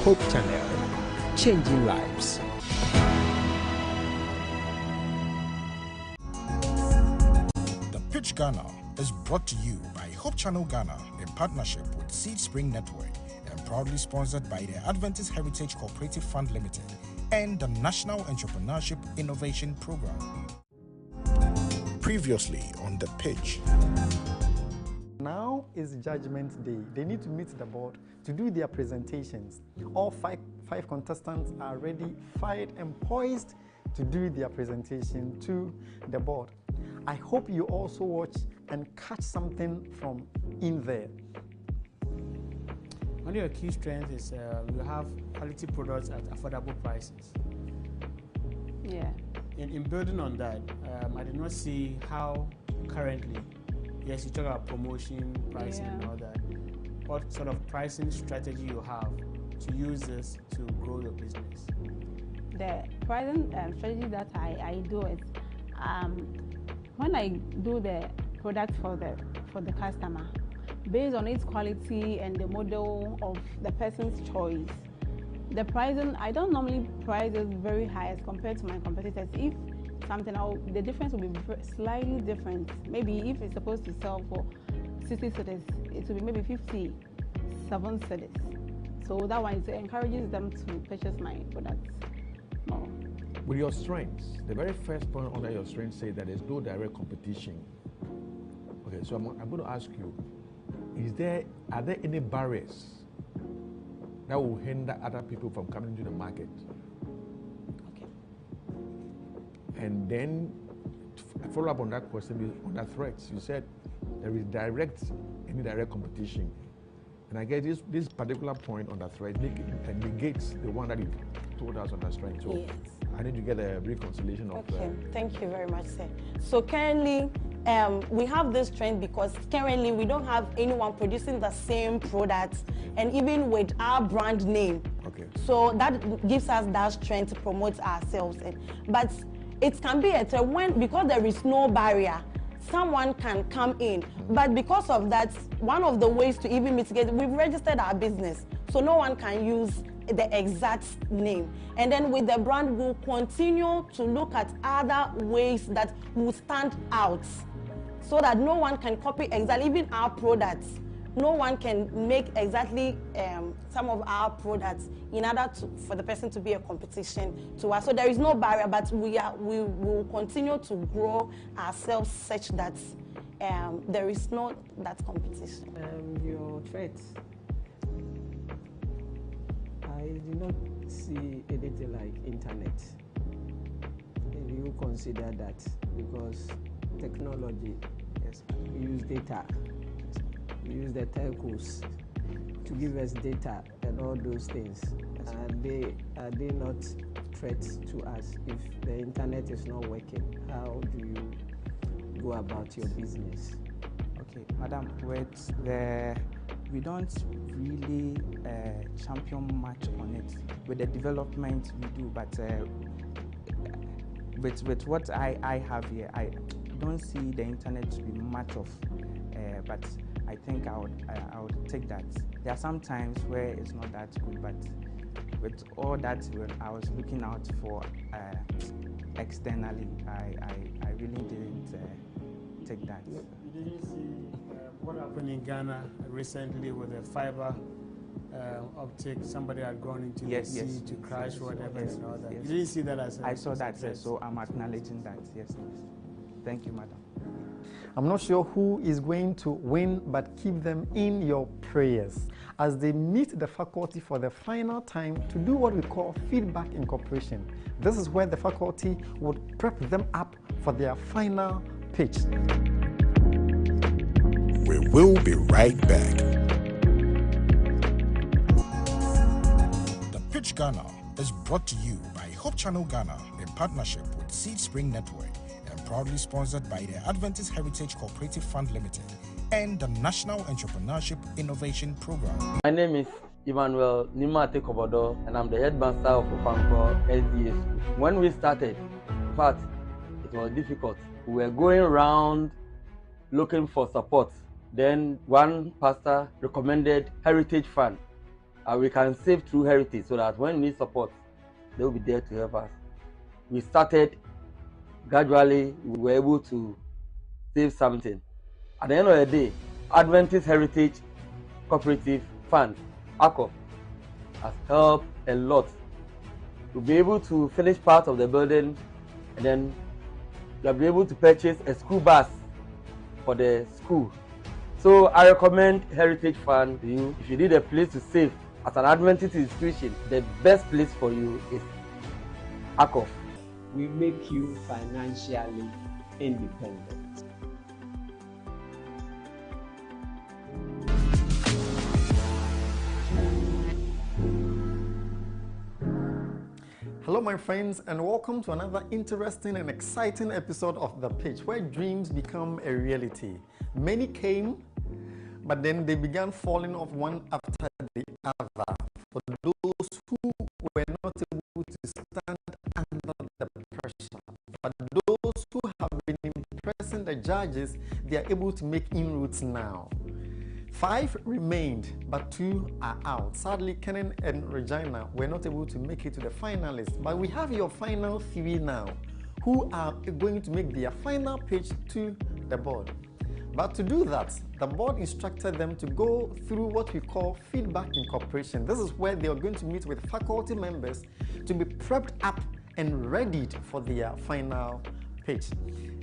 Hope Channel, changing lives. The Pitch Ghana is brought to you by Hope Channel Ghana in partnership with Seed Spring Network and proudly sponsored by the Adventist Heritage Cooperative Fund Limited and the National Entrepreneurship Innovation Program. Previously on The Pitch. Now is Judgment Day. They need to meet the board to do their presentations. All five contestants are ready, fired and poised to do their presentation to the board. I hope you also watch and catch something from in there. One of your key strengths is you have quality products at affordable prices. Yeah. In building on that, I did not see how currently, yes, you talk about promotion, pricing, and all that. What sort of pricing strategy you have to use this to grow your business? The pricing strategy that I do is when I do the product for the customer, based on its quality and the model of the person's choice, the pricing, I don't normally price it very high as compared to my competitors. If something, the difference will be slightly different. Maybe if it's supposed to sell for 60 cedis, it will be maybe 57 cedis. So that one, it encourages them to purchase my products more. With your strengths, the very first point under your strengths say that there's no direct competition. Okay, so I'm going to ask you, are there any barriers that will hinder other people from coming to the market? Okay. And then, to follow up on that question, on that threats, you said there is any direct competition. And I guess this particular point on that threat negates the one that you told us on that strength. So yes. I need to get a reconciliation of Okay, thank you very much, sir. So currently, we have this trend because currently we don't have anyone producing the same products and even with our brand name. Okay. So that gives us that strength to promote ourselves. But it can be because there is no barrier, someone can come in. But because of that, one of the ways to even mitigate, we've registered our business, so no one can use the exact name. And then with the brand, we'll continue to look at other ways that will stand out so that no one can copy exactly, even our products. No one can make exactly some of our products in order for the person to be a competition to us. So there is no barrier, but we will continue to grow ourselves such that there is no that competition. Your threats, I do not see anything like internet. And you consider that because technology, yes, we use data. We use the telcos to give us data and all those things. Are they not threats to us? If the internet is not working, how do you go about your business? Okay, madam, we don't really champion much on it. With the development we do, but with what I have here, I don't see the internet to be much of, but I think I would take that. There are some times where it's not that good, but with all that, when I was looking out for externally, I really didn't take that. You didn't see what happened in Ghana recently with the fiber optic? Somebody had gone into the sea to crash whatever and all that. You didn't see that as I saw that, sir, so I'm acknowledging that. Yes, please. Thank you, madam. I'm not sure who is going to win, but keep them in your prayers as they meet the faculty for the final time to do what we call feedback incorporation. This is where the faculty would prep them up for their final pitch. We will be right back. The Pitch Ghana is brought to you by Hope Channel Ghana in partnership with Seed Spring Network and proudly sponsored by the Adventist Heritage Cooperative Fund Limited and the National Entrepreneurship Innovation Program. My name is Emmanuel Nimate Kobodo, and I'm the headmaster of Ofankor SDA School. When we started, in fact, it was difficult. We were going around looking for support. Then one pastor recommended Heritage Fund we can save through heritage so that when we need support, they will be there to help us. We started gradually, we were able to save something. At the end of the day, Adventist Heritage Cooperative Fund, ACOF, has helped a lot to be able to finish part of the building, and then you'll be able to purchase a school bus for the school. So I recommend Heritage Fund to you. If you need a place to save as an Adventist institution, the best place for you is ACOF. We make you financially independent. Hello my friends, and welcome to another interesting and exciting episode of The Pitch, where dreams become a reality. Many came, but then they began falling off one after the other. For those who were not able to stand under the pressure, but those who have been impressing the judges, they are able to make inroads now. 5 remained, but 2 are out. Sadly, Kenan and Regina were not able to make it to the finalists, but we have your final 3 now, who are going to make their final pitch to the board. But to do that, the board instructed them to go through what we call feedback incorporation. This is where they are going to meet with faculty members to be prepped up and readied for their final pitch.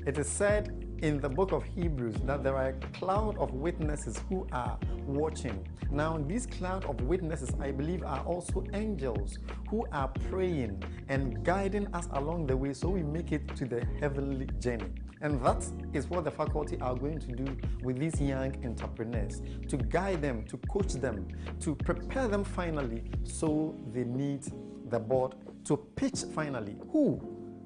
It is said in the book of Hebrews that there are a cloud of witnesses who are watching. Now, these cloud of witnesses, I believe, are also angels who are praying and guiding us along the way so we make it to the heavenly journey. And that is what the faculty are going to do with these young entrepreneurs, to guide them, to coach them, to prepare them finally so they meet the board to pitch finally who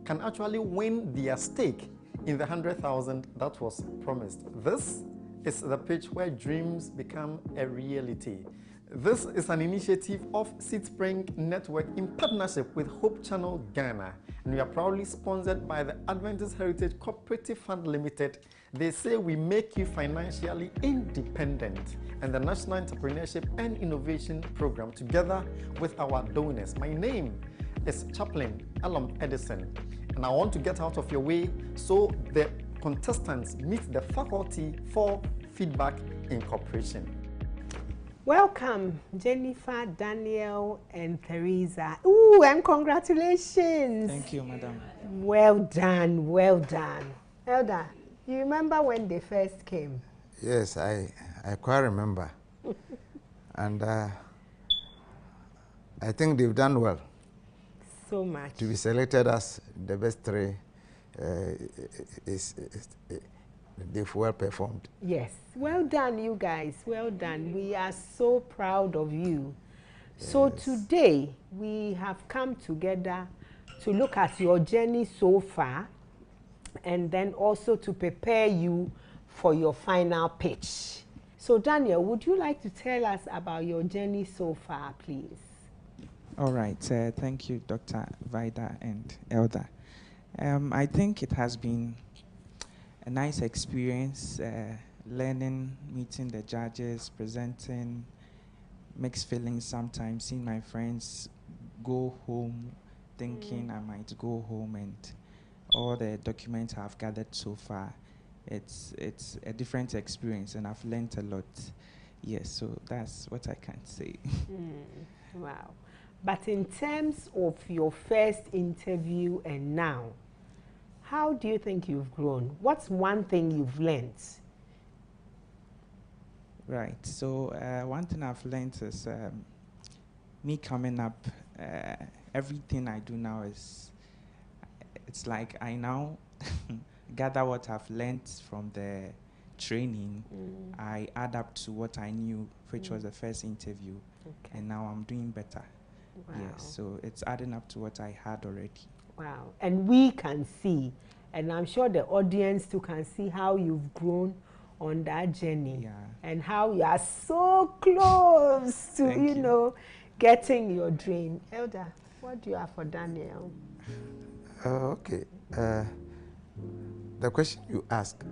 can actually win their stake in the 100,000 that was promised. This is the pitch where dreams become a reality. This is an initiative of Seed Spring Network in partnership with Hope Channel Ghana, and we are proudly sponsored by the Adventist Heritage Cooperative Fund Limited. They say we make you financially independent, and the National Entrepreneurship and Innovation Program together with our donors. My name is Chaplain Elam Edison, and I want to get out of your way so the contestants meet the faculty for feedback incorporation. Welcome, Jennifer, Daniel, and Teresa. Ooh, and congratulations. Thank you, madam. Well done, well done. Elder, you remember when they first came? Yes, I quite remember. And I think they've done well. So much. To be selected as the best 3 they've well performed. Yes, well done, you guys. Well done. We are so proud of you. Yes. So today we have come together to look at your journey so far, and then also to prepare you for your final pitch. So Daniel, would you like to tell us about your journey so far, please? All right. Thank you, Dr. Vida and Elder. I think it has been a nice experience, learning, meeting the judges, presenting, mixed feelings sometimes, seeing my friends go home, thinking I might go home, and all the documents I've gathered so far. It's a different experience, and I've learned a lot. Yes, so that's what I can say. Wow. But in terms of your first interview and now, how do you think you've grown? What's one thing you've learned? Right. So one thing I've learned is me coming up, everything I do now it's like I now gather what I've learned from the training. I add up to what I knew, which was the first interview. Okay. And now I'm doing better. Wow. Yes, so it's adding up to what I had already. Wow. And we can see, and I'm sure the audience too can see how you've grown on that journey. Yeah. And how you are so close to, you know, getting your dream. Elder, what do you have for Daniel? Okay. The question you asked,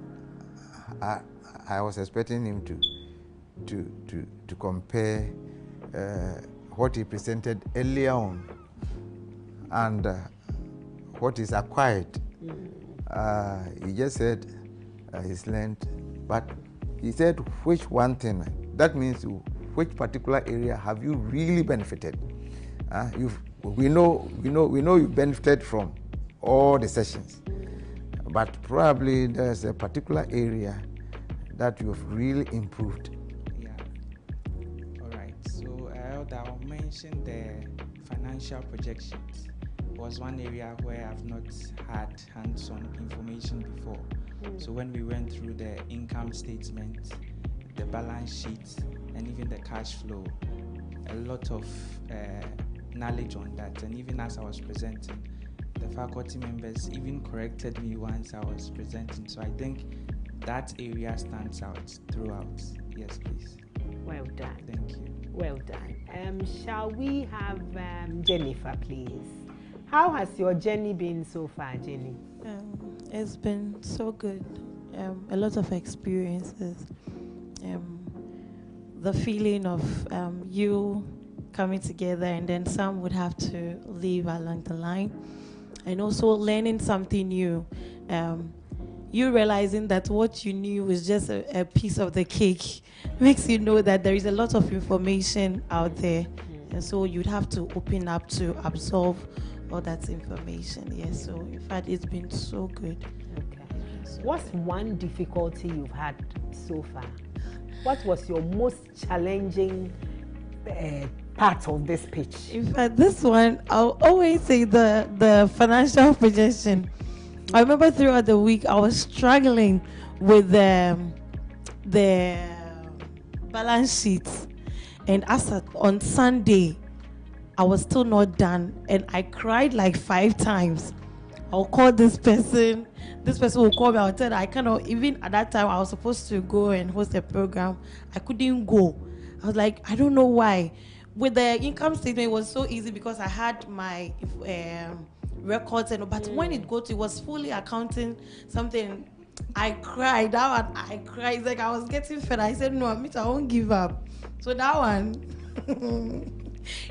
I was expecting him to compare what he presented earlier on and what is acquired. He just said he's learned, but he said which one thing. That means which particular area have you really benefited? We know you benefited from all the sessions, but probably there's a particular area that you've really improved. Yeah. All right. So I'll mention the financial projections. Was one area where I've not had hands-on information before. So when we went through the income statement, the balance sheet, and even the cash flow, a lot of knowledge on that. And even as I was presenting, the faculty members even corrected me once I was presenting. So I think that area stands out throughout. Yes, please. Well done. Thank you. Well done. Shall we have Jennifer, please? How has your journey been so far, Jenny? It's been so good. A lot of experiences. The feeling of you coming together, and then some would have to leave along the line, and also learning something new. You realizing that what you knew is just a piece of the cake makes you know that there is a lot of information out there, and so you'd have to open up to absorb all that information. Yes, so in fact it's been so good. Okay. What's one difficulty you've had so far? What was your most challenging part of this pitch? In fact, this one, I'll always say the financial projection. I remember throughout the week, I was struggling with the balance sheets. And on Sunday, I was still not done. And I cried like 5 times. I'll call this person will call me. I'll tell her I cannot, even at that time I was supposed to go and host a program. I couldn't go. I was like, I don't know why. With the income statement, it was so easy because I had my records, but when it was fully accounting something, I cried. That one, I cried. It's like I was getting fed. I said, no, I won't give up. So that one,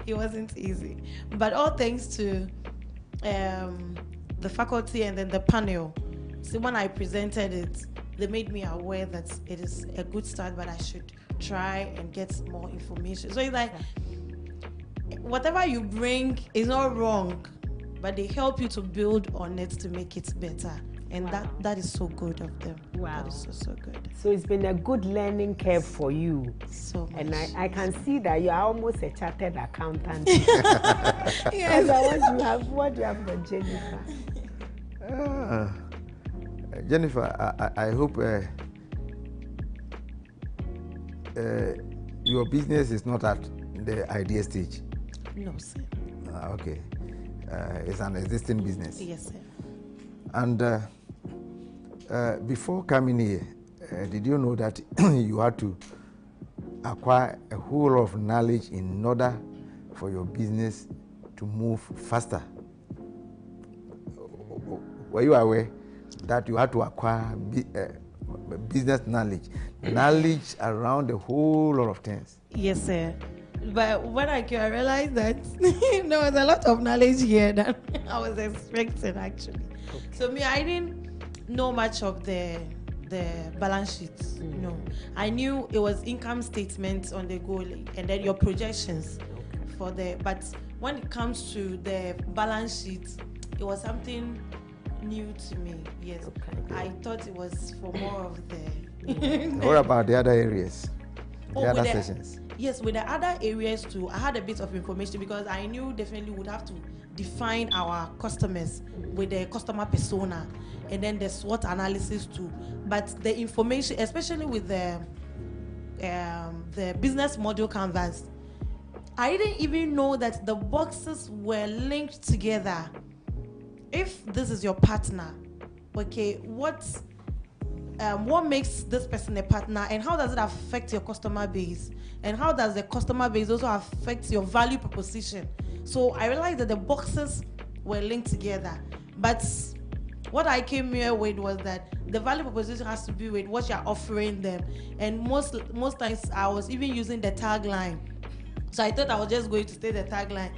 it wasn't easy. But all thanks to the faculty and then the panel. So when I presented it, they made me aware that it is a good start, but I should try and get more information. So it's like, whatever you bring is not wrong, but they help you to build on it to make it better. And that is so good of them. Wow. That is so good. So it's been a good learning curve for you. So much. And I can see that you are almost a chartered accountant. Yes. So what do you have for Jennifer? Jennifer, I hope your business is not at the idea stage. No, sir. Okay. It's an existing business. Yes, sir. And before coming here, did you know that you had to acquire a whole lot of knowledge in order for your business to move faster? Were you aware that you had to acquire business knowledge around a whole lot of things? Yes, sir. But when I came, I realized that there was a lot of knowledge here that I was expecting, actually. Okay. So I didn't know much of the balance sheets. No, I knew it was income statements on the goal and then your projections for but when it comes to the balance sheet, it was something new to me. Yes, I thought it was for more of the. What about the other areas? The other sessions? Yes, with the other areas too, I had a bit of information because I knew definitely would have to define our customers with the customer persona, and then the SWOT analysis too. But the information, especially with the business model canvas, I didn't even know that the boxes were linked together. If this is your partner, okay, what makes this person a partner, and how does it affect your customer base, and how does the customer base also affect your value proposition? So I realized that the boxes were linked together, but what I came here with was that the value proposition has to be with what you're offering them, and most times I was even using the tagline. So I thought I was just going to say the tagline,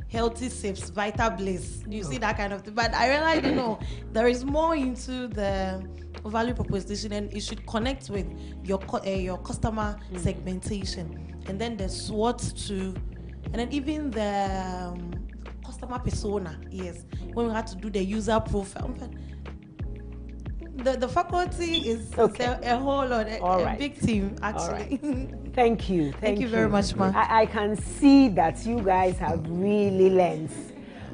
healthy sips, vital bliss. You see that kind of thing. But I realized, there is more into the value proposition, and it should connect with your customer segmentation, and then the SWOT too, and then even the customer persona. Yes, when we had to do the user profile. The faculty is a whole lot, a big team, actually. Right. Thank you. Thank you very much, ma'am. I can see that you guys have really learned.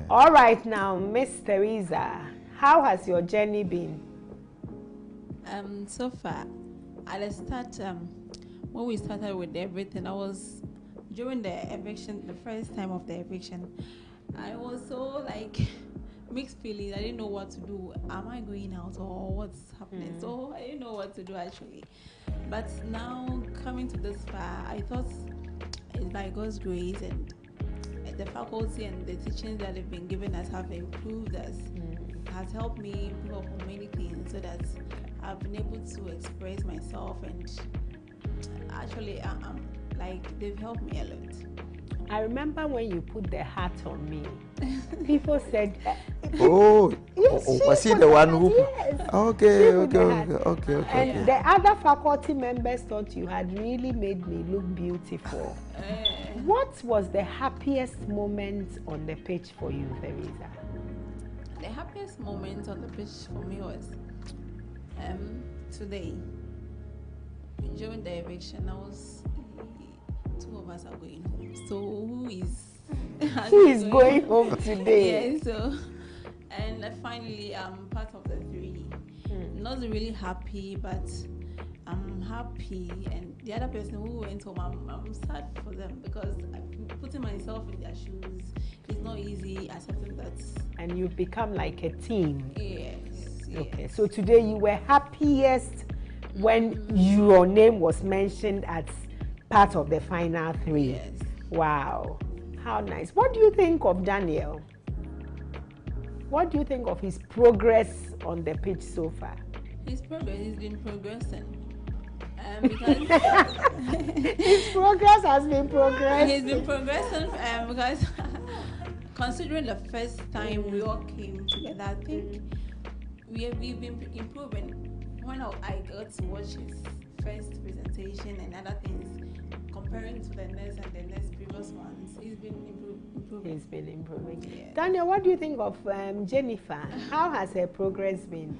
All right, now, Miss Teresa, how has your journey been? So far, at the start, when we started with everything, I was during the eviction, the first time of the eviction, I was so mixed feelings. I didn't know what to do. Am I going out or what's happening? So I didn't know what to do actually. But now coming to this far, I thought it's by God's grace and the faculty and the teachings that they've been giving us have improved us. Has helped me improve upon many things so that I've been able to express myself, and actually they've helped me a lot. I remember when you put the hat on me, people said, was he the one who? Yes. Okay. And the other faculty members thought you had really made me look beautiful. What was the happiest moment on the pitch for you, Teresa? The happiest moment on the pitch for me was today. During the eviction, two of us are going home. So who is going home today? Yeah, so and finally I'm part of the three. Not really happy, but I'm happy. And the other person who went home, I'm sad for them because I'm putting myself in their shoes. It's not easy accepting that. And you've become like a team. Yes. Okay, so today you were happiest when your name was mentioned as part of the final three. Yes. Wow, how nice. What do you think of Daniel? What do you think of his progress on the pitch so far? His progress, he's been progressing. Because his progress has been progressing. He's been progressing because considering the first time we all came together, I think we've been improving. When I got to watch his first presentation and other things, comparing to the next and the next previous ones, he's been improving. He's been improving. Yeah. Daniel, what do you think of Jennifer? How has her progress been?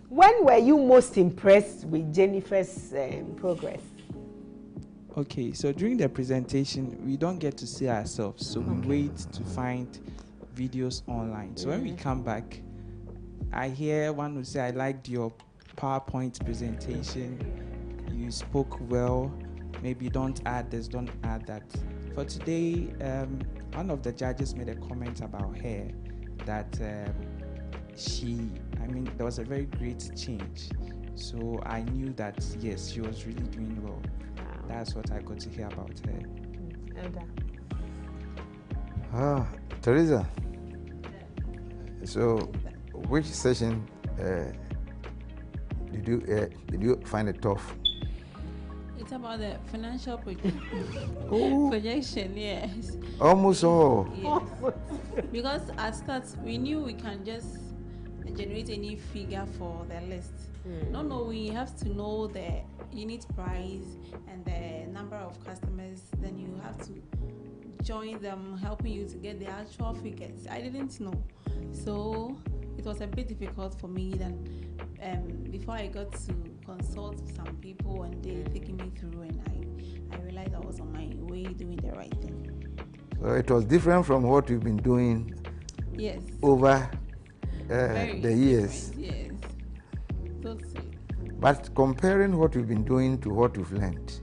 When were you most impressed with Jennifer's progress? Okay, so during the presentation, we don't get to see ourselves, so we wait to find videos online. So when we come back, I hear one who say, I liked your PowerPoint presentation, you spoke well, maybe don't add this, don't add that. For today, one of the judges made a comment about her that there was a very great change. So I knew that, yes, she was really doing well. Wow. That's what I got to hear about her. Teresa, so which session did you find it tough? It's about the financial projection, yes. Almost all. Yes. Because at start, we knew we can just generate any figure for the list. No, we have to know the unit price and the number of customers. Then you have to join them, helping you to get the actual figures. I didn't know. So it was a bit difficult for me then. Before I got to consult some people and they taking me through, and I realized I was on my way doing the right thing. So it was different from what you've been doing. Yes. Over the years. Yes. Totally. But comparing what you've been doing to what you've learned,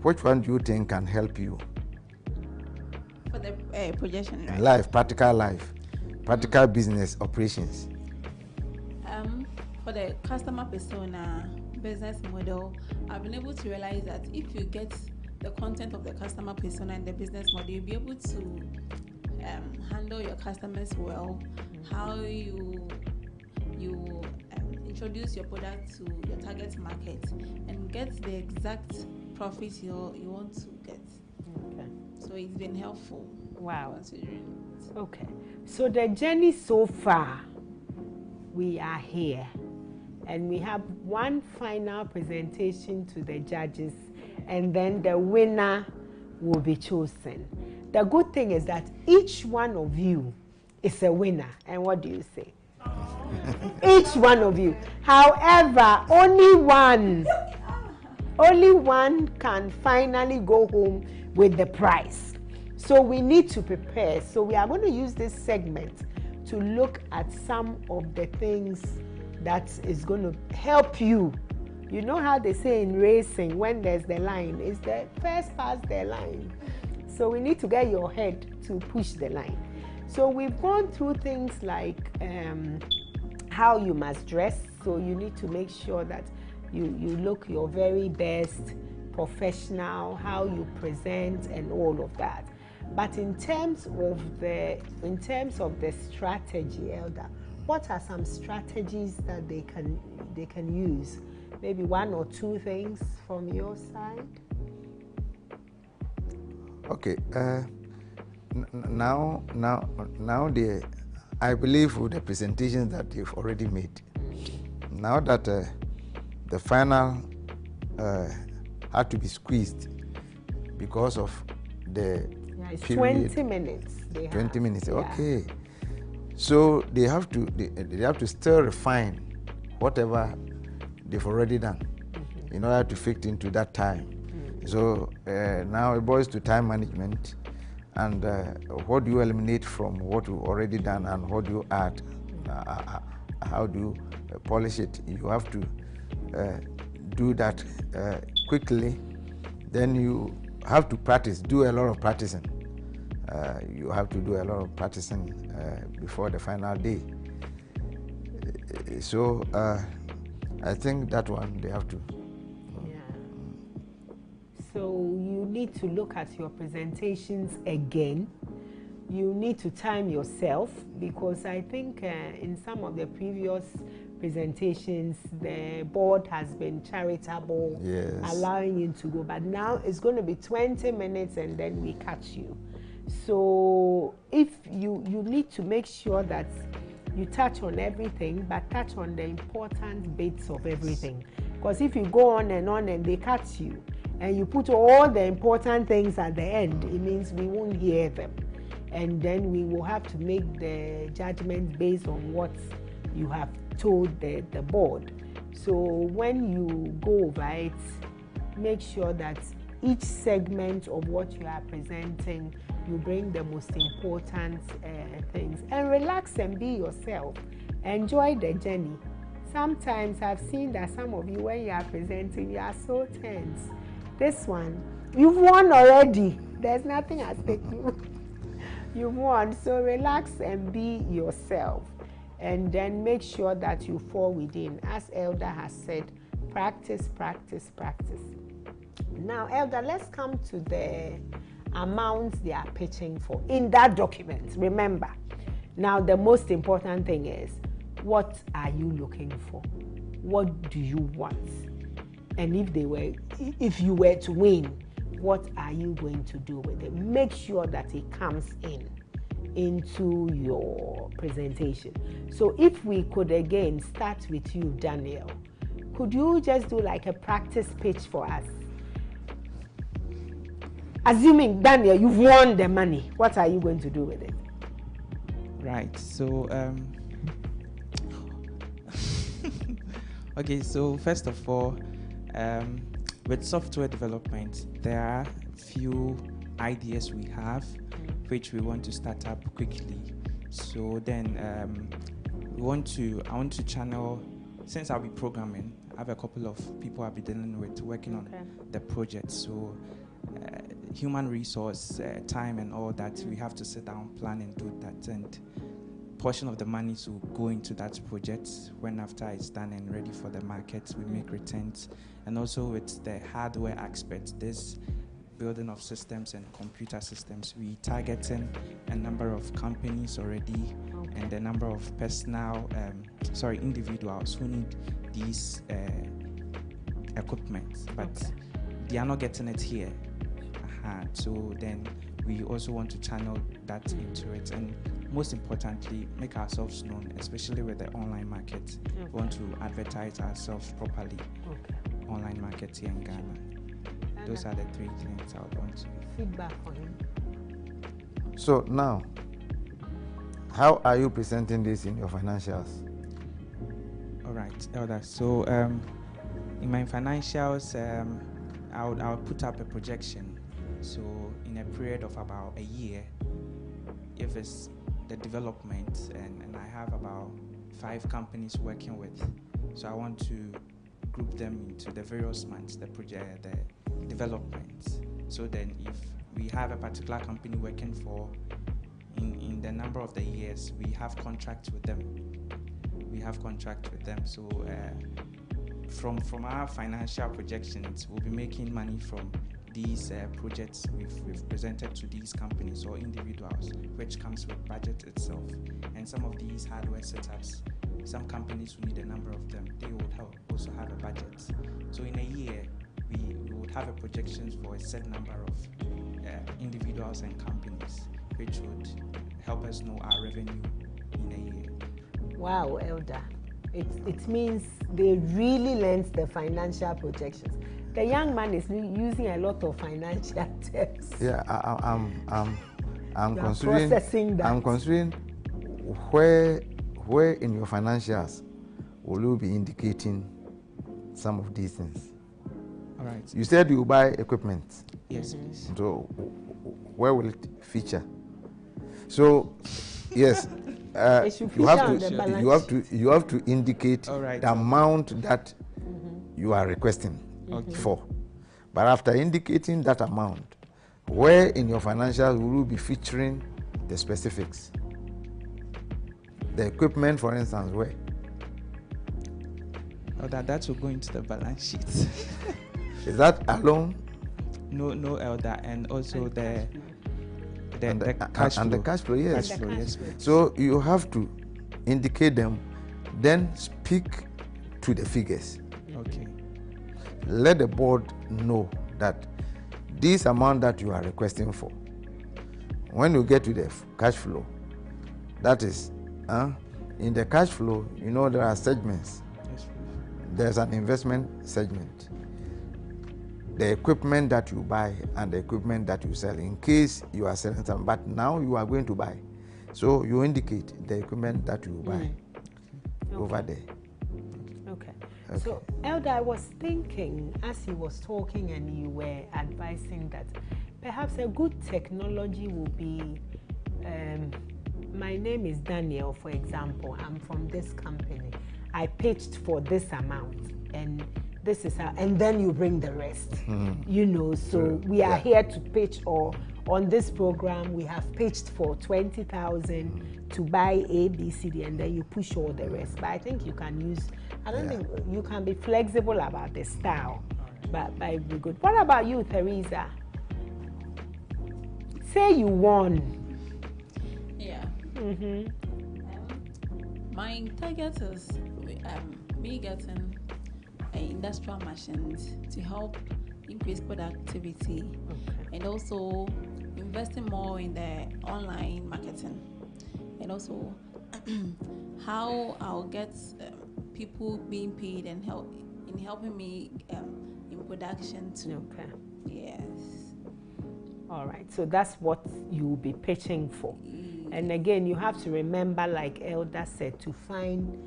which one do you think can help you? For the projection, right? Life, practical business operations. For the customer persona, business model, I've been able to realize that if you get the content of the customer persona and the business model, you'll be able to handle your customers well, how you introduce your product to your target market and get the exact profit you want to get. So it's been helpful. Wow. Considering. Okay. So the journey so far, we are here. And we have one final presentation to the judges, and then the winner will be chosen. The good thing is that each one of you is a winner. And what do you say? Each one of you. However, only one can finally go home with the prize. So we need to prepare. So we are going to use this segment to look at some of the things that is going to help you. You know how they say in racing, when there's the line, it's the first past the line. So we need to get your head to push the line. So we've gone through things like how you must dress. So you need to make sure that you look your very best, professional, how you present and all of that. But in terms of the strategy, Elder, what are some strategies that they can use? Maybe one or two things from your side. Okay. I believe with the presentations that you've already made, now that the final had to be squeezed because of the it's period. 20 minutes. 20 minutes. Yeah. Okay. So they have to still refine whatever they've already done in order to fit into that time. So now it boils to time management, and what do you eliminate from what you've already done, and what do you add? How do you polish it? You have to do that quickly. Then you have to practice, do a lot of practicing. You have to do a lot of practicing before the final day. So I think that one they have to. Yeah. So you need to look at your presentations again. You need to time yourself, because I think in some of the previous presentations, the board has been charitable, yes, allowing you to go. But now it's going to be 20 minutes and then we catch you. So if you need to make sure that you touch on everything, but touch on the important bits of everything. Because if you go on and they catch you, and you put all the important things at the end, it means we won't hear them. And then we will have to make the judgment based on what you have told the board. So when you go over it, make sure that each segment of what you are presenting, you bring the most important things. And relax and be yourself. Enjoy the journey. Sometimes I've seen that some of you, when you are presenting, you are so tense. This one, you've won already. There's nothing at stake. You've won. So relax and be yourself. And then make sure that you fall within. As Elder has said, practice, practice, practice. Now, Elder, let's come to the amounts they are pitching for in that document. Remember, now the most important thing is, what are you looking for? What do you want? And if you were to win, what are you going to do with it? Make sure that it comes into your presentation. So if we could again start with you, Daniel, could you just do like a practice pitch for us? Assuming, Daniel, you've won the money, what are you going to do with it? Right, so okay, so first of all, with software development, there are a few ideas we have which we want to start up quickly. So then I want to channel, since I'll be programming, I have a couple of people I'll be dealing with working on the project. So human resource, time and all that, we have to sit down, plan and do that. And portion of the money to go into that project. When after it's done and ready for the market, we make returns. And also with the hardware aspect, this building of systems and computer systems, we targeting a number of companies already, and the number of individuals who need these equipment, but they are not getting it here. So then we also want to channel that into it, and most importantly, make ourselves known, especially with the online market. We want to advertise ourselves properly. Online market here in Ghana. Those are the 3 things I would want to. Feedback for him. So now, how are you presenting this in your financials? All right, Elder. So in my financials, I would put up a projection. So in a period of about a year, if it's the development, and I have about 5 companies working with, so I want to group them into the various months, the project, the development. So then if we have a particular company working for, in the number of the years, we have contracts with them. So from our financial projections, we'll be making money from these projects we've presented to these companies or individuals, which comes with budget itself. And some of these hardware setups, some companies who need a number of them, they would also have a budget. So in a year, we would have a projections for a set number of individuals and companies, which would help us know our revenue in a year. Wow, Elder. It means they really learned the financial projections. The young man is using a lot of financial terms. Yeah, I'm considering processing that. I'm considering where in your financials will you be indicating some of these things? All right. You said you buy equipment. Yes, please. So where will it feature? So yes, you have to indicate the amount that you are requesting for. But after indicating that amount, where in your financials will you be featuring the specifics? The equipment, for instance, where? Oh, that will go into the balance sheet. Is that alone? No, Elder, and also the cash flow. And the cash flow, yes. Cash flow, yes. So you have to indicate them, then speak to the figures. Okay. Let the board know that this amount that you are requesting for, when you get to the cash flow, that is, in the cash flow, you know there are segments. Yes, there's an investment segment, the equipment that you buy and the equipment that you sell, in case you are selling some, but now you are going to buy. So you indicate the equipment that you buy over there. Okay. So, Elder, I was thinking as you was talking and you were advising that perhaps a good technology will be, my name is Daniel, for example, I'm from this company. I pitched for this amount and this is how, and then you bring the rest. You know, so we are here to pitch, or on this program we have pitched for 20,000 to buy A, B, C, D, and then you push all the rest. But I think you can use, I don't think you can be flexible about the style, but it would be good. What about you, Teresa? Say you won. Yeah. My target is me getting industrial machines to help increase productivity, and also investing more in the online marketing, and also how I'll get people being paid and helping me in production too. Okay. Yes. All right. So that's what you'll be pitching for. And again, you have to remember, like Elder said, to find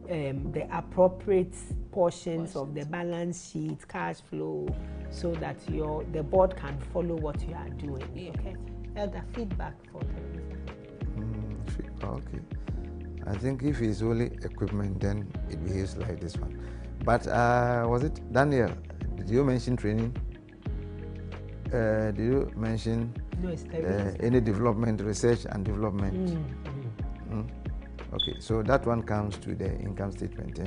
the appropriate portions of the balance sheet, cash flow, so that the board can follow what you are doing. Yeah. Okay. Elder, feedback for Teresa. Okay. I think if it's only equipment, then it behaves like this one. But was it Daniel? Did you mention training? Did you mention any development, research and development? Okay, so that one comes to the income statement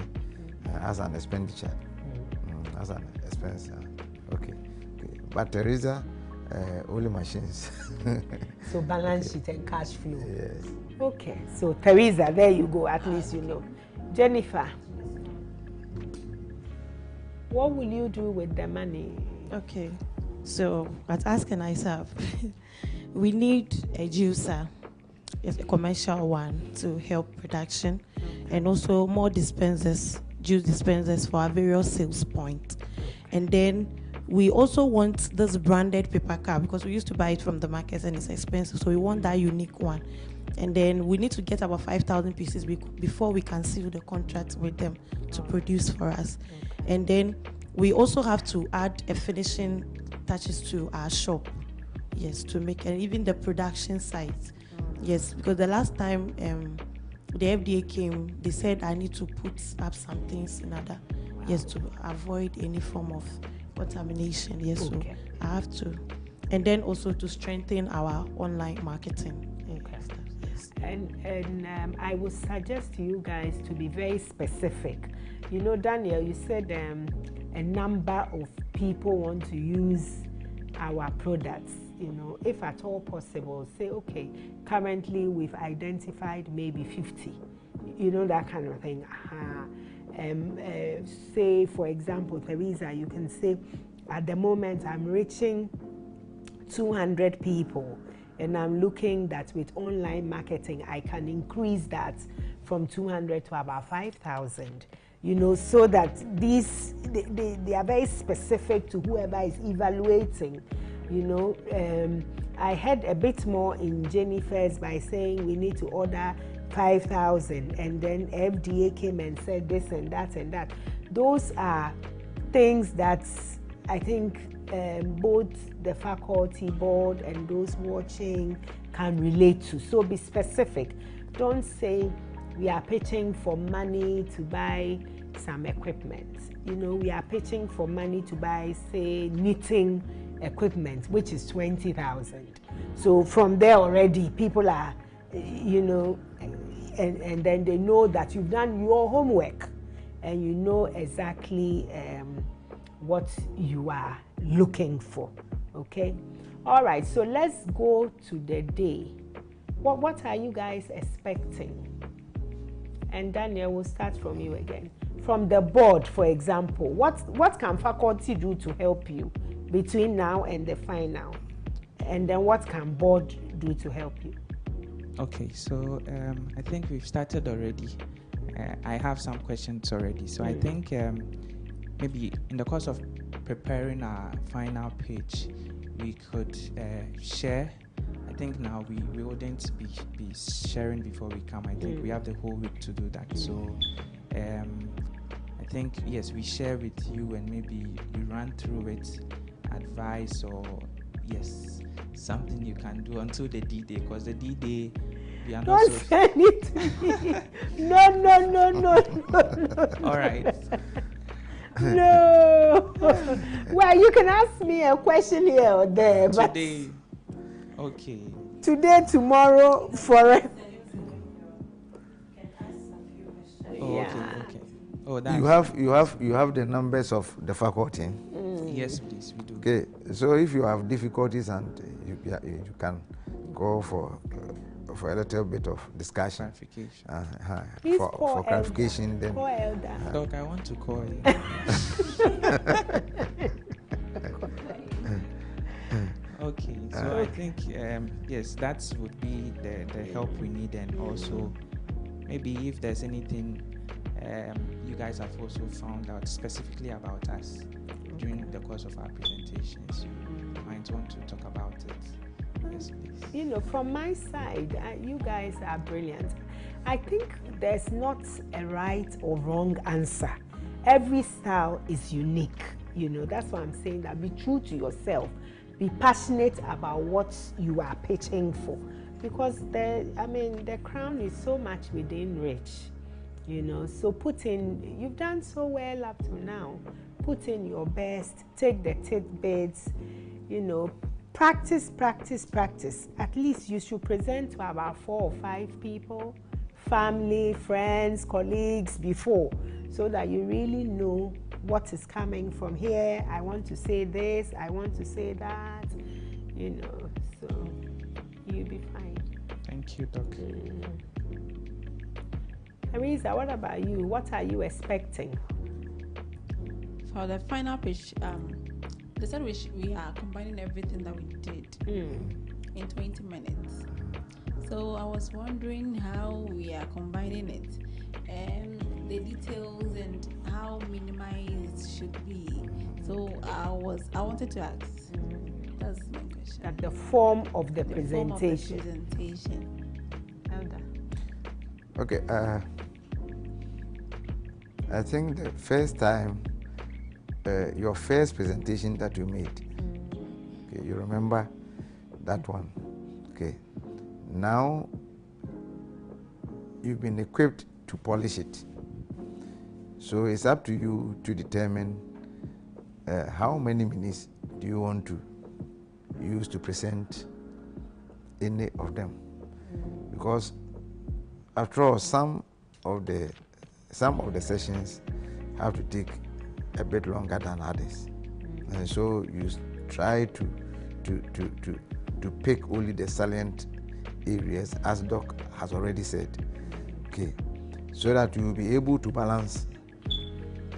as an expenditure, as an expense. Okay. But Teresa, only machines. So balance sheet and cash flow. Yes. Okay, so Teresa, there you go. At least you know. Jennifer, what will you do with the money? Okay, so at Ask and ISAF, we need a juicer, yes, a commercial one to help production, and also more dispensers, juice dispensers for our various sales points. And then we also want this branded paper cup because we used to buy it from the markets and it's expensive, so we want that unique one. And then we need to get about 5,000 pieces before we can seal the contract with them to produce for us. And then we also have to add a finishing touches to our shop, yes, to make, and even the production site, yes, because the last time the FDA came, they said I need to put up some things in order, yes, to avoid any form of contamination, yes, okay. So I have to, and then also to strengthen our online marketing. Okay. Yes. And I would suggest to you guys to be very specific. You know, Daniel, you said a number of people want to use our products. You know, if at all possible, say, okay, currently we've identified maybe 50. You know, that kind of thing. Say, for example, Teresa, you can say, at the moment I'm reaching 200 people, and I'm looking that with online marketing, I can increase that from 200 to about 5,000. You know, so that these, they are very specific to whoever is evaluating. You know, I had a bit more in Jennifer's by saying we need to order 5,000, and then FDA came and said this and that and that. Those are things that I think both the faculty board and those watching can relate to. So be specific. Don't say we are pitching for money to buy some equipment. You know, we are pitching for money to buy, say, knitting equipment, which is 20,000. So from there already, people are, you know, and then they know that you've done your homework and you know exactly what you are looking for. Okay? All right, so let's go to the day. What are you guys expecting? And Daniel, we'll start from you again. From the board, for example, what can faculty do to help you between now and the final? And then what can board do to help you? Okay, so I think we've started already. I have some questions already. So I think maybe in the course of preparing our final page, we could share. I think now we wouldn't be sharing before we come. I think we have the whole week to do that. So I think, yes, we share with you and maybe we run through it, advice or, yes, something you can do until the D-Day, because the D-Day, we are not so... Don't send it to me. No. All right. No. Well, you can ask me a question here or there. Today. Okay. Today, tomorrow, forever. Oh, yeah. Okay. Oh, you have the numbers of the faculty. Yes, please, we do. Okay, so if you have difficulties and you can go for a little bit of discussion, clarification, for clarification, then. Call Elder. Doc, I want to call you. Okay, so I think yes, that would be the help we need, and also maybe if there's anything you guys have also found out specifically about us during the course of our presentations, you might want to talk about it. Yes, please. You know, from my side, you guys are brilliant. I think there's not a right or wrong answer. Every style is unique. You know, that's why I'm saying that. Be true to yourself. Be passionate about what you are pitching for. Because the crown is so much within reach. You know, so you've done so well up to now. Put in your best, take the tidbits, you know, practice. At least you should present to about 4 or 5 people, family, friends, colleagues before, so that you really know what is coming from here. I want to say this, I want to say that, you know, so you'll be fine. Thank you, Doc. Teresa, what about you? What are you expecting? For the final page, they said we are combining everything that we did. in 20 minutes. So I was wondering how we are combining it, and the details and how minimized should be. So I wanted to ask. That's my question. At the form of the presentation. Elder. Okay. I think the first time, your first presentation that you made, okay, you remember that one. Okay. Now you've been equipped to polish it. So it's up to you to determine how many minutes do you want to use to present any of them. Because after all, some of the sessions have to take a bit longer than others. And so you try to pick only the salient areas, as Doc has already said, okay, so that you will be able to balance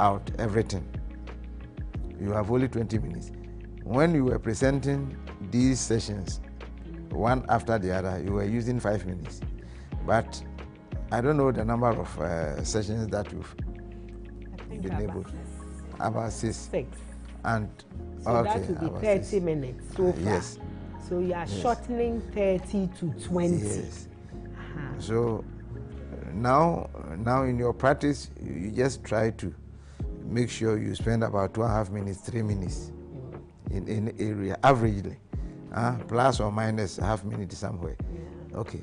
out everything. You have only 20 minutes. When you were presenting these sessions, one after the other, you were using 5 minutes. But I don't know the number of sessions that you've been able to. About 6. And so okay, that will be 30 minutes so far. Yes. So you are shortening 30 to 20. Yes. So now in your practice, you just try to make sure you spend about 2.5 minutes, 3 minutes in any area, averagely, plus or minus a half minute somewhere. Yeah. Okay.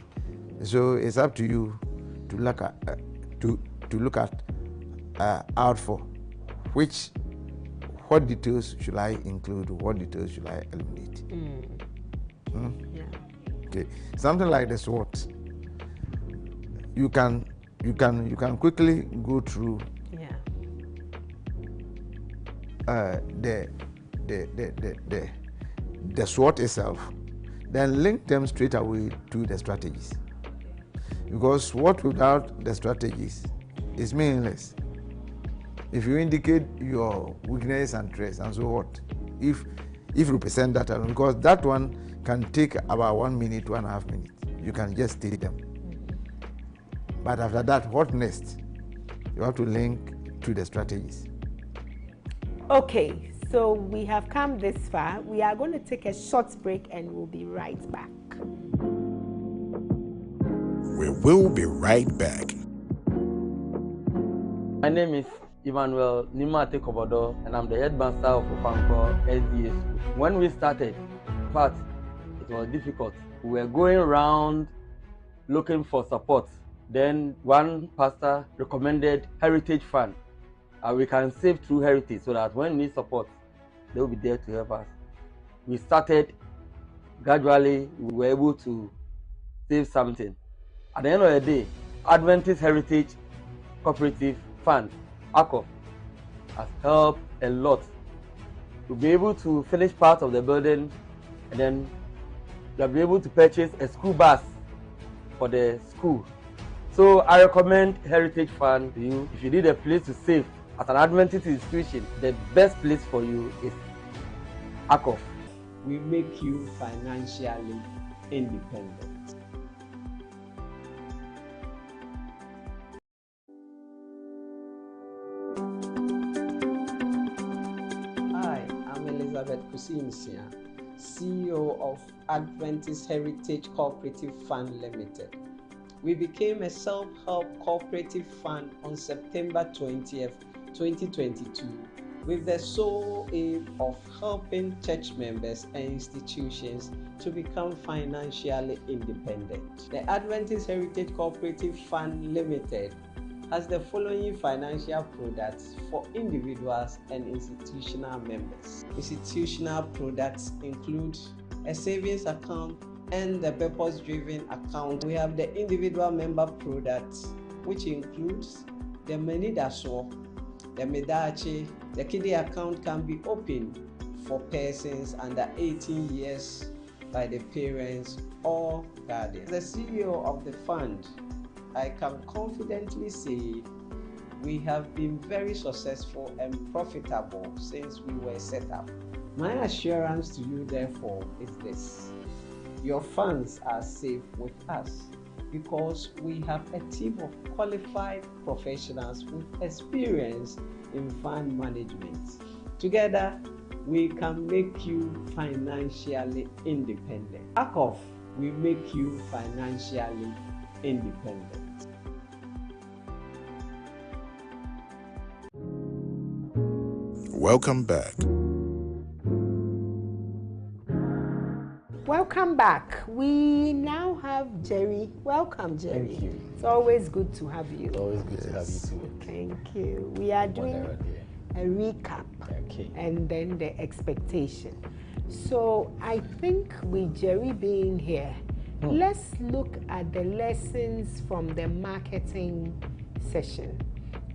So it's up to you to look at out for what details should I include, what details should I eliminate. Yeah. Okay. Something like the SWOT. You can quickly go through the SWOT itself, then link them straight away to the strategies. Because SWOT without the strategies is meaningless. If you indicate your weakness and strengths and so what, if you present that alone, because that one can take about 1 minute, 2.5 minutes. You can just state them. But after that, what next? You have to link to the strategies. Okay, so we have come this far. We are going to take a short break and we'll be right back. We will be right back. My name is Emmanuel Nimate Kobodo, and I'm the headmaster of Ofanko SDA School. When we started, in fact, it was difficult. We were going around looking for support. Then one pastor recommended Heritage Fund. We can save through Heritage so that when we need support, they will be there to help us. We started gradually, we were able to save something. At the end of the day, Adventist Heritage Cooperative Fund, ACOF, has helped a lot to be able to finish part of the building, and then you'll be able to purchase a school bus for the school. So I recommend Heritage Fund to you. If you need a place to save at an Adventist institution, the best place for you is ACOF. We make you financially independent. Hi, I'm Elizabeth Kusimsia, CEO of Adventist Heritage Cooperative Fund Limited. We became a self-help cooperative fund on September 20th, 2022, with the sole aim of helping church members and institutions to become financially independent. The Adventist Heritage Cooperative Fund Limited has the following financial products for individuals and institutional members. Institutional products include a savings account and the purpose-driven account. We have the individual member products, which includes the Menidaso, the Medachi. The kiddie account can be opened for persons under 18 years by the parents or guardians. As the CEO of the fund, I can confidently say we have been very successful and profitable since we were set up. My assurance to you, therefore, is this: your funds are safe with us because we have a team of qualified professionals with experience in fund management. Together, we can make you financially independent. Back off, we make you financially independent. Welcome back. Welcome back. We now have Jerry. Welcome, Jerry. Thank you. It's always good to have you. It's always good to have you too. Thank you. We are doing a recap and then the expectation. So I think with Jerry being here, let's look at the lessons from the marketing session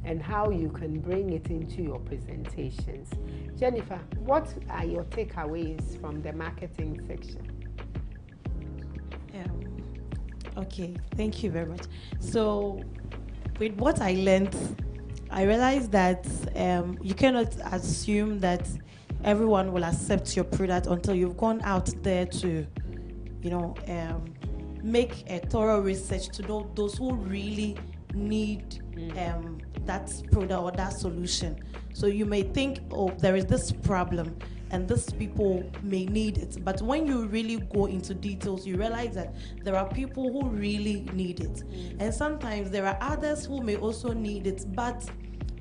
and how you can bring it into your presentations. Jennifer, what are your takeaways from the marketing section? Okay, thank you very much. So, with what I learned, I realized that you cannot assume that everyone will accept your product until you've gone out there to, make a thorough research to know those who really need that product or that solution. So you may think, oh, there is this problem and these people may need it. But when you really go into details, you realize that there are people who really need it. And sometimes there are others who may also need it. But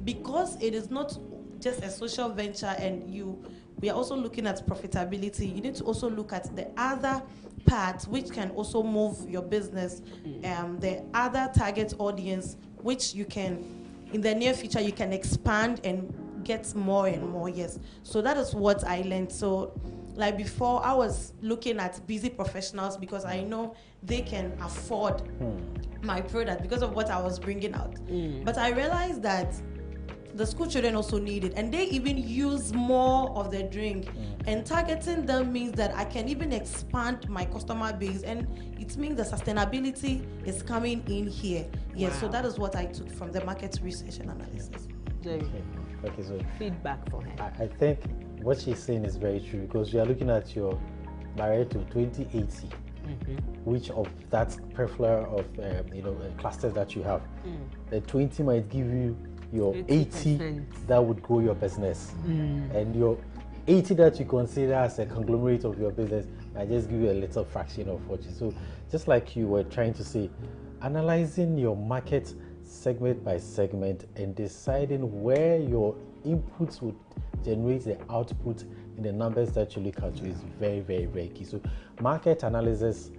because it is not just a social venture and we are also looking at profitability, you need to also look at the other parts which can also move your business, the other target audience, which you can, in the near future, you can expand and get more and more, yes. So that is what I learned. So like before, I was looking at busy professionals because I know they can afford my product because of what I was bringing out. But I realized that the school children also need it, and they even use more of the drink. And targeting them means that I can even expand my customer base, and it means the sustainability is coming in here. Yes, so that is what I took from the market research and analysis. Okay, so feedback for her. I think what she's saying is very true because we are looking at your barrier to 2080, which of that plethora of clusters that you have, the 20 might give you your 80 that would grow your business, and your 80 that you consider as a conglomerate of your business might just give you a little fraction of what you. So just like you were trying to say, analyzing your market segment by segment and deciding where your inputs would generate the output in the numbers that you look at is very, very, very key. So market analysis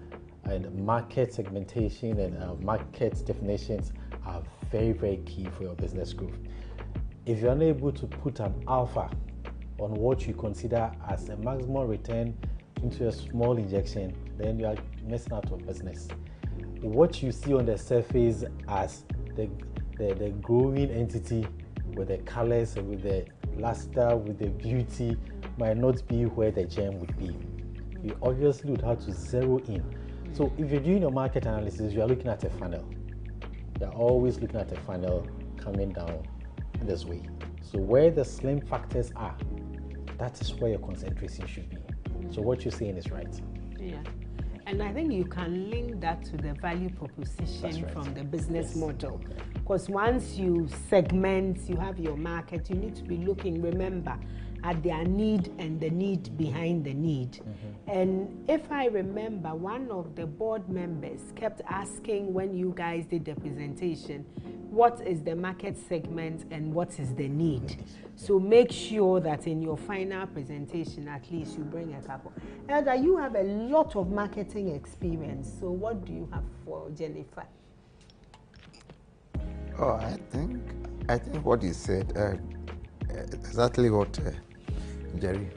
and market segmentation and market definitions are very, very key for your business growth. If you're unable to put an alpha on what you consider as a maximum return into a small injection, then you are messing out of business. What you see on the surface as the growing entity with the colors, with the luster, with the beauty might not be where the gem would be. You obviously would have to zero in. So if you're doing your market analysis, you are looking at a funnel. You're always looking at a funnel coming down this way. So where the slim factors are, that is where your concentration should be. So what you're saying is right. Yeah. And I think you can link that to the value proposition from the business model. Because once you segment, you have your market, you need to be looking, remember, at their need and the need behind the need. And if I remember, one of the board members kept asking when you guys did the presentation, what is the market segment and what is the need? So make sure that in your final presentation, at least you bring a couple. Elder, you have a lot of marketing experience. So what do you have for Jennifer? Oh, I think what he said, exactly what Jerry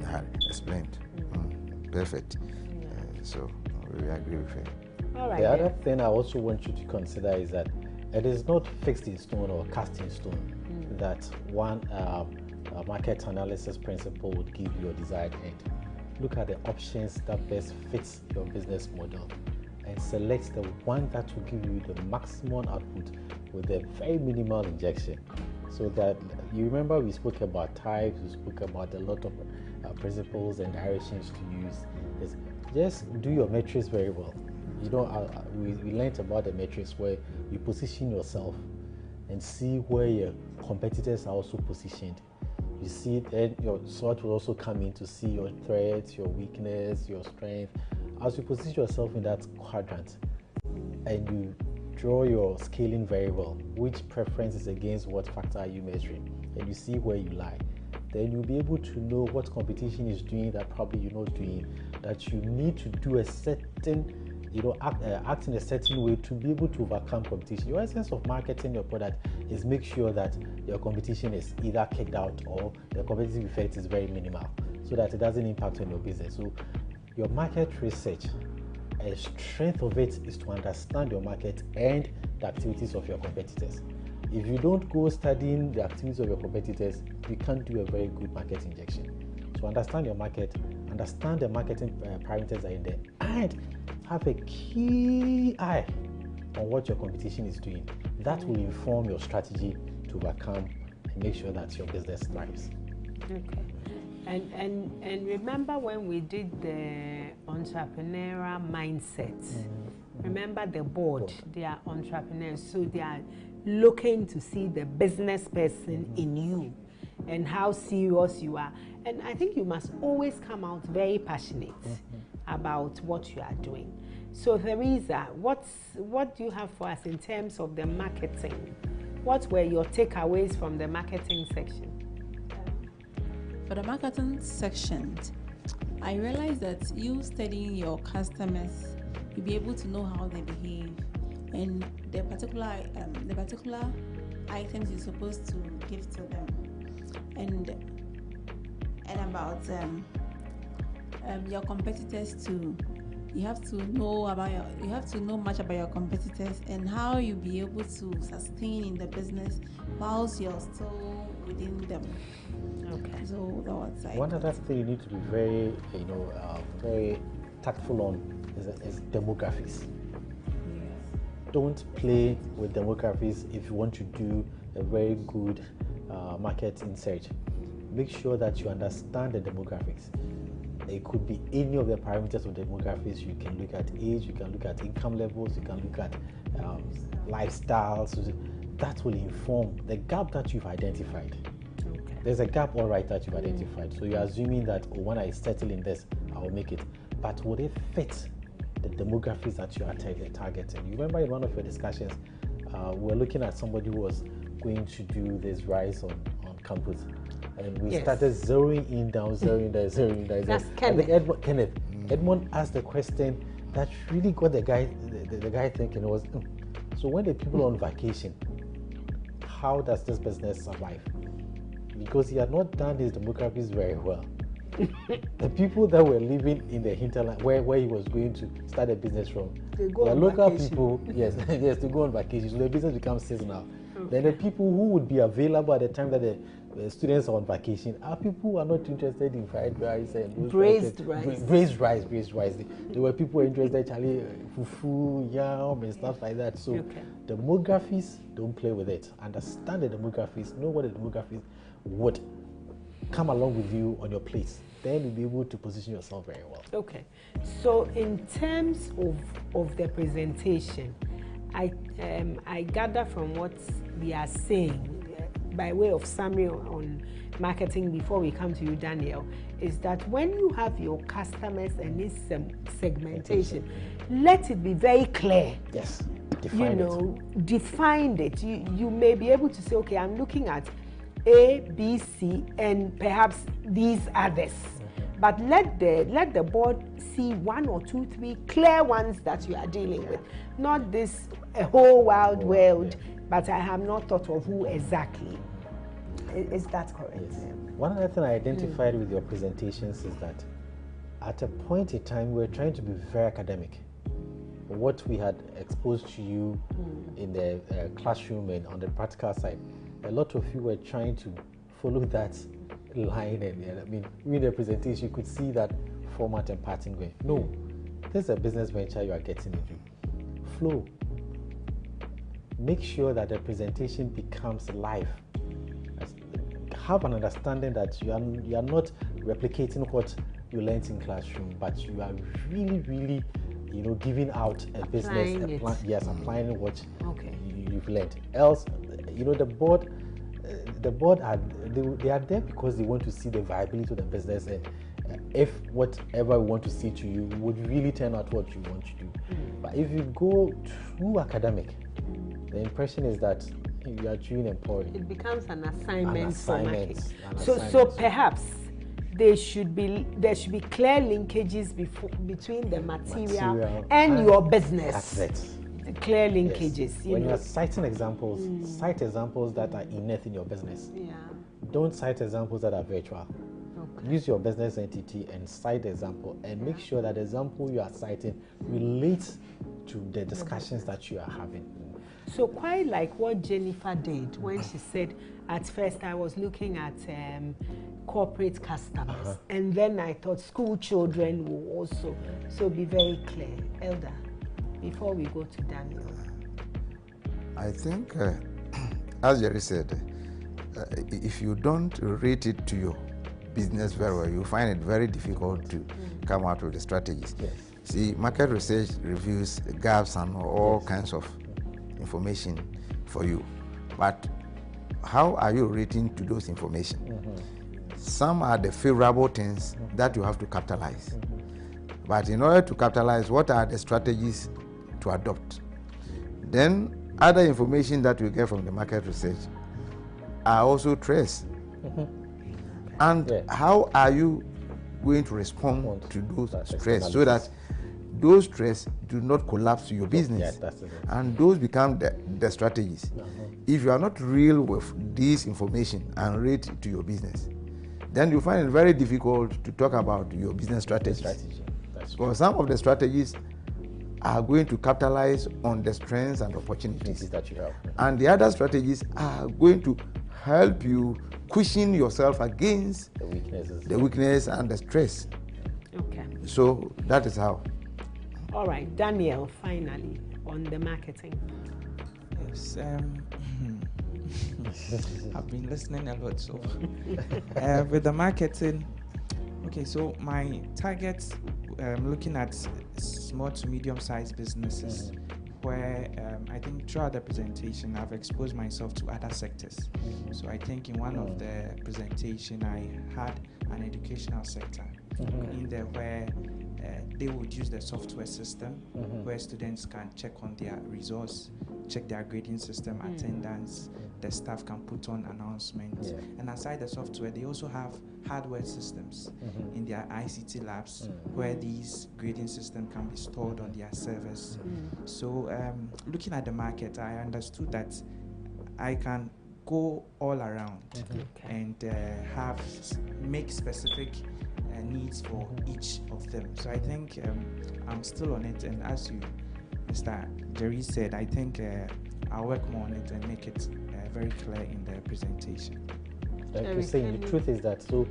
had explained. Perfect. So we agree with him. All right. The other thing I also want you to consider is that it is not fixed in stone or cast in stone that one market analysis principle would give you a desired end. Look at the options that best fits your business model and select the one that will give you the maximum output with a very minimal injection. So that you remember we spoke about types, we spoke about a lot of principles and directions to use. is just do your metrics very well. You know, we learned about the metrics where you position yourself and see where your competitors are also positioned. You see, then your SWOT will also come in to see your threats, your weakness, your strength. As you position yourself in that quadrant and you draw your scaling very well, which preference is against what factor are you measuring, and you see where you lie, then you'll be able to know what competition is doing that probably you're not doing, that you need to do a certain, act in a certain way to be able to overcome competition. Your essence of marketing your product is make sure that your competition is either kicked out or the competitive effect is very minimal so that it doesn't impact on your business. So your market research, a strength of it is to understand your market and the activities of your competitors. If you don't go studying the activities of your competitors, you can't do a very good market injection. So understand your market, understand the marketing parameters that are in there, and have a key eye on what your competition is doing. That will inform your strategy to overcome and make sure that your business thrives. Okay. And remember when we did the entrepreneurial mindset, remember the board, they are entrepreneurs, so they are looking to see the business person in you and how serious you are. And I think you must always come out very passionate about what you are doing. So Theresa, what do you have for us in terms of the marketing? What were your takeaways from the marketing section? For the marketing section, I realized that you studying your customers, you'll be able to know how they behave and the particular items you're supposed to give to them, and about your competitors too. You have to know much about your competitors and how you'll be able to sustain in the business whilst you're still within them. Okay. So that was like one other thing you need to be very, very tactful on is demographics. Yes. Don't play with demographics if you want to do a very good market research. Make sure that you understand the demographics. It could be any of the parameters of demographics. You can look at age, you can look at income levels, you can look at lifestyles. That will inform the gap that you've identified. Okay. There's a gap, all right, that you've identified. So you're assuming that when I settle in this, I'll make it. But will it fit the demographics that you are targeting? You remember in one of your discussions, we were looking at somebody who was going to do this rise on campus. And we started zeroing in down, zeroing down, zeroing down. That's Kenneth. Kenneth. Edmond asked the question that really got the guy thinking. It was, so when the people are on vacation, how does this business survive? Because he had not done his demographics very well. The people that were living in the hinterland, where he was going to start a business from, the local vacation. People, yes, to go on vacation. So the business becomes seasonal. Okay. Then the people who would be available at the time that the students are on vacation are people who are not interested in fried rice and braised rice. There were people who were interested in fufu, yam, and stuff like that. So demographics, don't play with it. Understand the demographics. Know what the demographics would come along with you on your place. Then you'll be able to position yourself very well. Okay. So in terms of the presentation, I gather from what we are saying, by way of summary on marketing before we come to you, Daniel, is that when you have your customers and this segmentation, let it be very clear. Yes. Define it. You may be able to say, okay, I'm looking at A, B, C, and perhaps these others. But let the board see 1 or 2, 3 clear ones that you are dealing with, not this a whole wild world. But I have not thought of who exactly. Is that correct? Yes. One other thing I identified with your presentations is that at a point in time, we were trying to be very academic. What we had exposed to you in the classroom and on the practical side, a lot of you were trying to follow that line. And I mean, in the presentation, you could see that format and pattern going. No, this is a business venture you are getting into. Flow. Make sure that the presentation becomes live. Have an understanding that you are not replicating what you learned in classroom, but you are really, giving out a business, applying what you've learned. Else, the board they are there because they want to see the viability of the business, and if whatever we want to see to you would really turn out what you want to do. But if you go too academic, the impression is that you are too employed. It becomes an assignment for marketing. So perhaps there should be clear linkages between the material and your business. That's it. The clear linkages. Yes. When you are citing examples, cite examples that are innate in your business. Yeah. Don't cite examples that are virtual. Okay. Use your business entity and cite the example, and make sure that the example you are citing relates to the discussions that you are having. So quite like what Jennifer did when she said, at first I was looking at corporate customers, and then I thought school children will also. So be very clear. Elder, before we go to Daniel. I think, as Jerry said, if you don't rate it to your business very well, you find it very difficult to come out with the strategies. Yes. See, market research reviews gaps and all kinds of information for you, but how are you rating to those information? Some are the favorable things that you have to capitalize, but in order to capitalize, what are the strategies to adopt? Then other information that we get from the market research are also traced. And how are you going to respond to those stress so that those stress do not collapse to your business? And those become the strategies. If you are not real with this information and rate to your business, then you find it very difficult to talk about your business strategy. Because some of the strategies are going to capitalize on the strengths and opportunities that you have. And the other strategies are going to help you cushion yourself against the weakness and the stress. Okay. So that is how. All right, Daniel, finally, on the marketing. Yes, I've been listening a lot. So with the marketing, okay, so my targets, looking at small to medium-sized businesses, where I think throughout the presentation I've exposed myself to other sectors. So I think in one of the presentation I had an educational sector in there where they would use the software system where students can check on their resource, check their grading system, attendance, the staff can put on announcements. And aside the software, they also have hardware systems in their ICT labs where these grading systems can be stored on their servers. So looking at the market, I understood that I can go all around and make specific needs for each of them. So I think I'm still on it, and as you, Mr. Jerry said, I think I'll work more on it and make it very clear in the presentation. Like you're saying, the truth is that so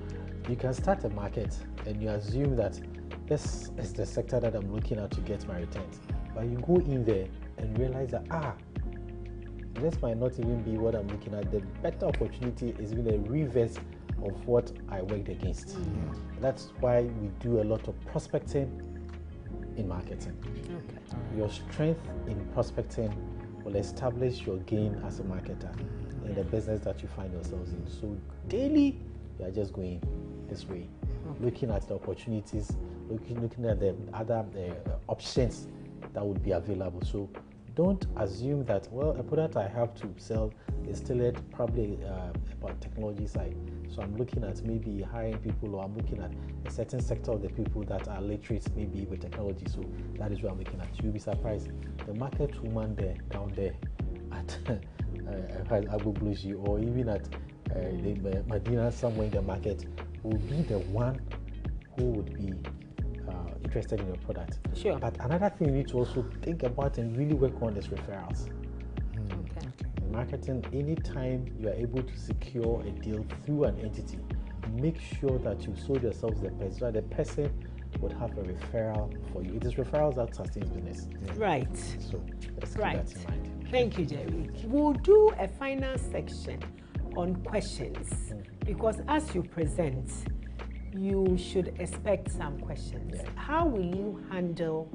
you can start a market and you assume that this is the sector that I'm looking at to get my returns, but you go in there and realize that this might not even be what I'm looking at. The better opportunity is even a reverse of what I worked against. That's why we do a lot of prospecting in marketing. Your strength in prospecting will establish your gain as a marketer in the business that you find yourselves in. So daily, you are just going this way, looking at the opportunities, looking at the other options that would be available. So don't assume that, well, a product I have to sell is still probably about technology side. So I'm looking at maybe hiring people, or I'm looking at a certain sector of the people that are literate maybe with technology. So that is what I'm looking at. You'll be surprised. The market woman down there at Agbogbloshie, or even at Medina somewhere in the market, will be the one who would be interested in your product. Sure. But another thing you need to also think about and really work on is referrals. In marketing, anytime you are able to secure a deal through an entity, make sure that you sold yourself to the person, so that the person would have a referral for you. It is referrals that sustains business. Right. So let's keep that in mind. Thank you, Jerry. We'll do a final section on questions, because as you present, you should expect some questions. Yeah. How will you handle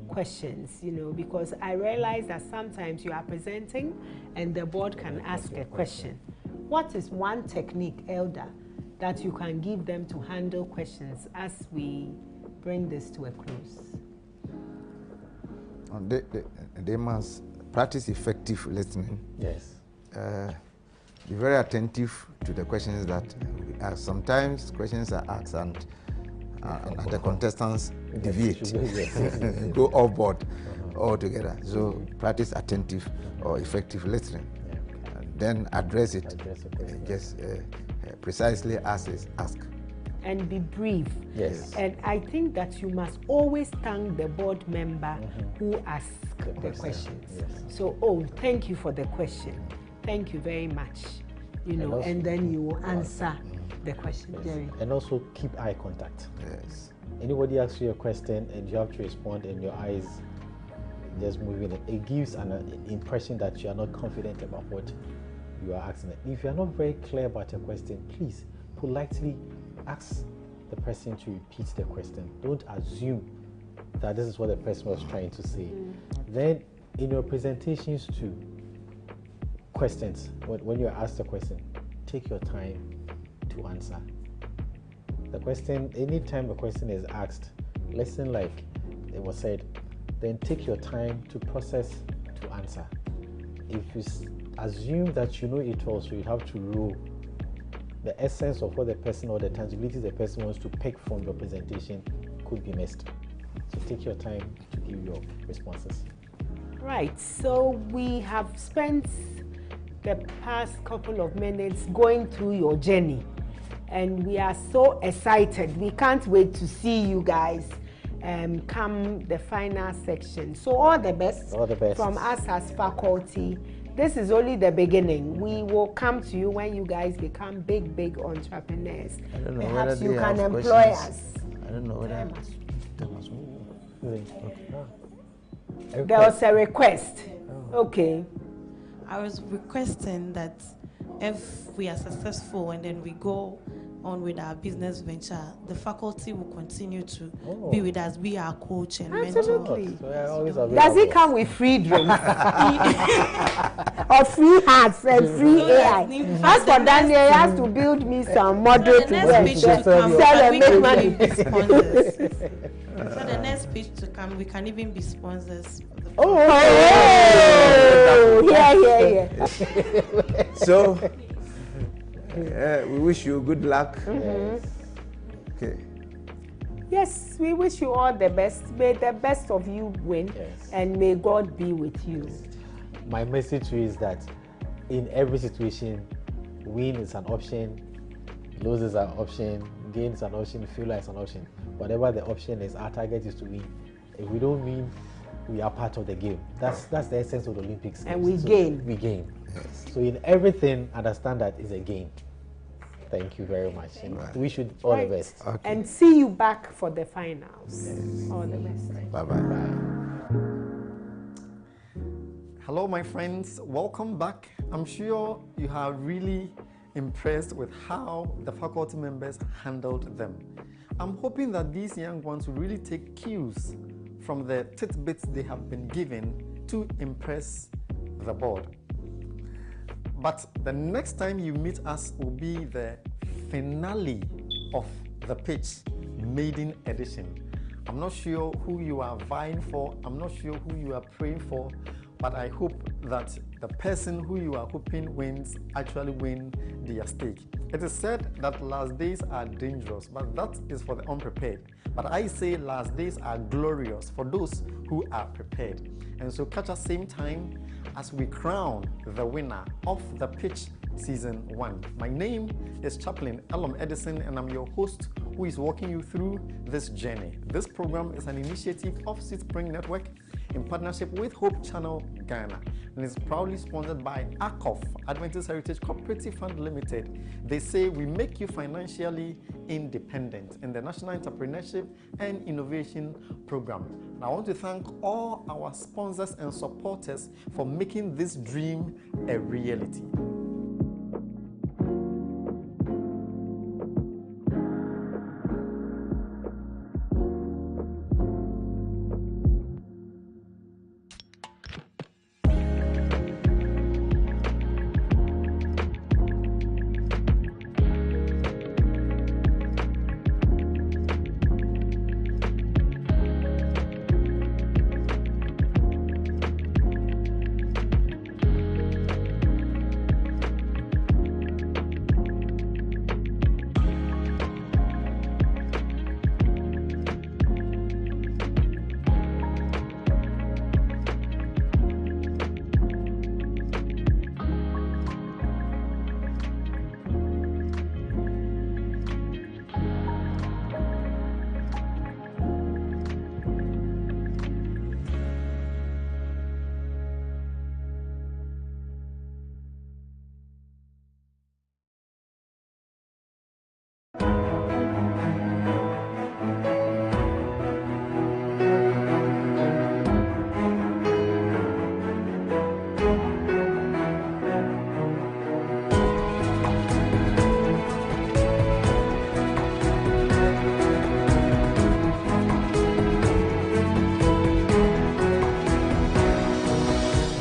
questions? Because I realize that sometimes you are presenting and the board can ask a question. What is one technique, Elder, that you can give them to handle questions as we bring this to a close? They must practice effective listening. Yes. Be very attentive to the questions that sometimes questions are asked and the contestants deviate, go off board altogether. So practice attentive or effective listening. Then address it just precisely as is asked. And be brief. Yes. And I think that you must always thank the board member who asked the questions. Yes. So, thank you for the question. Thank you very much. And then you will answer the question, Jerry. And also keep eye contact. Yes. Anybody asks you a question and you have to respond and your eyes just moving, it gives an impression that you are not confident about what you are asking. If you are not very clear about your question, please politely ask the person to repeat the question. Don't assume that this is what the person was trying to say. Then in your presentations too, questions, when you're asked a question, take your time to answer. The question, anytime a question is asked, listen like it was said, then take your time to process to answer. If you assume that you know it all, so you have to rule, the essence of what the person or the tangibility the person wants to pick from your presentation could be missed. So take your time to give your responses. Right, so we have spent the past couple of minutes going through your journey and we are so excited. We can't wait to see you guys come the final section. So all the best, from us as faculty. This is only the beginning. We will come to you when you guys become big entrepreneurs. Perhaps you can employ us. I don't know whether there was a request. Okay. I was requesting that if we are successful and then we go on with our business venture, the faculty will continue to be with us, be our coach and Absolutely. mentor. Does it come with free drinks? Or free hats and free AI? As for Daniel, he has to build me some model to wear. Sell and make money. For the next pitch to come, we can even be sponsors. Yeah. So, we wish you good luck. Okay. Yes, we wish you all the best. May the best of you win, and may God be with you. My message to you is that in every situation, win is an option, lose is an option, gain is an option, failure is an option. Whatever the option is, our target is to win. If we don't win, we are part of the game. That's the essence of the Olympics. And we gain. We gain. Yes. So in everything, understand that it's a gain. Thank you very much. And we should all the best. Okay. And see you back for the finals. Yes. All the best. Bye-bye. Hello, my friends. Welcome back. I'm sure you are really impressed with how the faculty members handled them. I'm hoping that these young ones will really take cues from the tidbits they have been given to impress the board. But the next time you meet us will be the finale of the pitch, maiden edition. I'm not sure who you are vying for, I'm not sure who you are praying for, but I hope that the person who you are hoping wins actually win their stake. It is said that last days are dangerous, but that is for the unprepared. But I say last days are glorious for those who are prepared. And so catch us same time as we crown the winner of the pitch season 1. My name is Chaplain Elom Edison and I'm your host who is walking you through this journey. This program is an initiative of Seed Spring Network in partnership with Hope Channel Ghana and is proudly sponsored by ACOF, Adventist Heritage Cooperative Fund Limited. They say we make you financially independent in the National Entrepreneurship and Innovation Program. And I want to thank all our sponsors and supporters for making this dream a reality.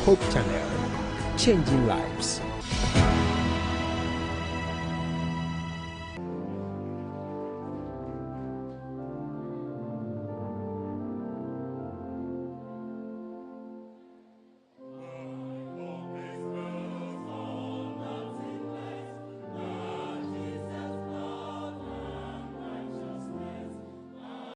Hope Channel, changing lives.